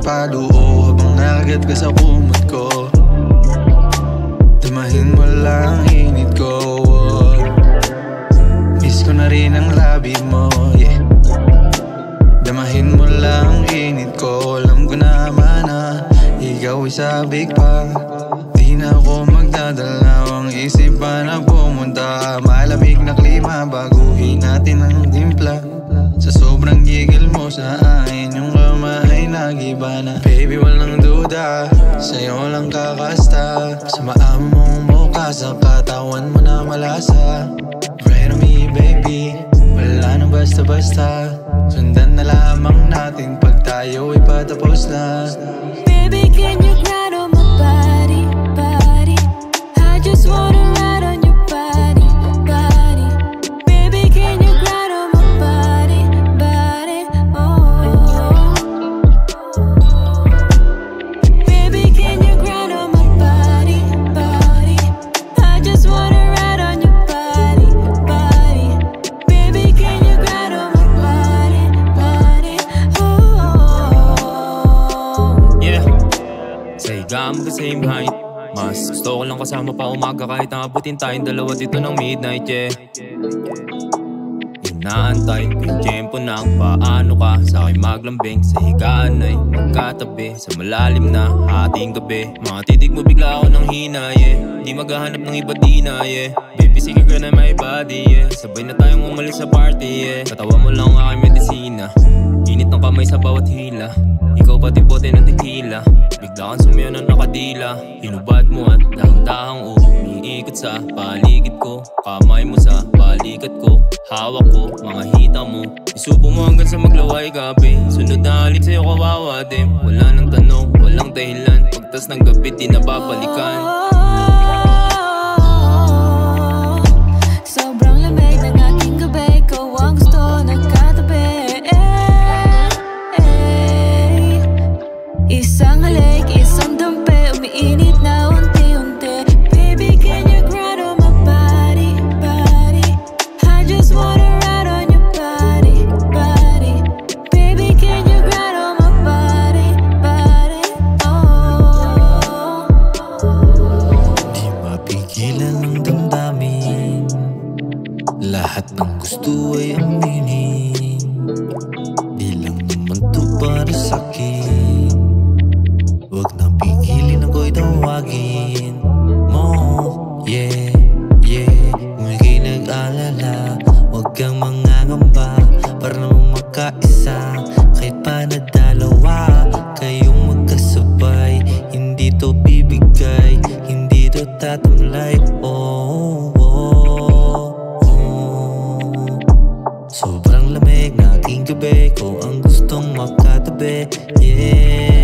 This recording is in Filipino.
paluo habang nakagat ka sa kumot ko. Damahin mo lang init ko, miss ko na rin ang labi mo, yeah. Damahin mo lang init ko, alam ko naman na ikaw ay sabik pa. Di na ako magdadalawang isip pa na pumunta. Malamig na klima, baguhin natin ang timpla. Sa sobrang gigil mo sa akin, yung kamay nag-iba na. Baby, walang duda, sa'yo lang kakasta. Sa maamo mong mukha, sa katawan mo na malasa. Pray to me, baby, wala nang basta-basta. Sundan na lamang natin pag tayo ay patapos na. Baby, can you ride on my body, body? I just wanna ride on your body, body. Baby, can you ride on my body, body? Oh. Baby, can you ride on my body, body? I just wanna ride on your body, body. Baby, can you ride on my body, body? Oh. Yeah, sa higa mo kasi same height. Mas gusto ko lang kasama pa umaga kahit naabutin tayong dalawa dito ng midnight, yeah. Inaantay ko yung tempo ng paano ka sa akin maglambing. Sa higaan ay magkatabi sa malalim na hating gabi. Mga titig mo bigla ako ng hina, yeah. Di maghahanap ng iba di na, yeah. Baby, sige ka na my body, yeah. Sabay na tayong umalis sa party, yeah. Katawa mo lang ang aking medisina, init ng kamay sa bawat hila. Ikaw pati bote ng tequila, bigla kang sumayo na nakadila. Hinubad mo at dahang-dahang umiikot sa paligid ko. Kamay mo sa balikat ko, hawak ko mga hita mo. Isubo mo hanggang sa maglaway gabi. Sunod na halip sa'yo kawawa din. Wala nang tanong, walang dahilan. Pagtas ng gabi di na babalikan. Sobrang lamig ng aking gabi, ikaw ang gusto nagkatabi. Isang halik, isang dampi, umiinit na unti-unti. Baby, can you ride on my body, body? I just wanna ride on your body, body. Baby, can you ride on my body, body? Oh. Di mapigilan ng damdamin, lahat ng gusto ay aminin. Di lang naman to para sa'kin. Huwag nang pigilin, ako'y tawagin mo, yeah, yeah. Kung ika'y nag-alala, huwag kang mangangamba. Para naman magkaisa, kahit pa na dalawa. Kayong magkasabay, hindi to bibigay, hindi to tatamlay. Oh, oh, oh. Sobrang lamig na aking gabi, ko ang gustong makatabi, yeah.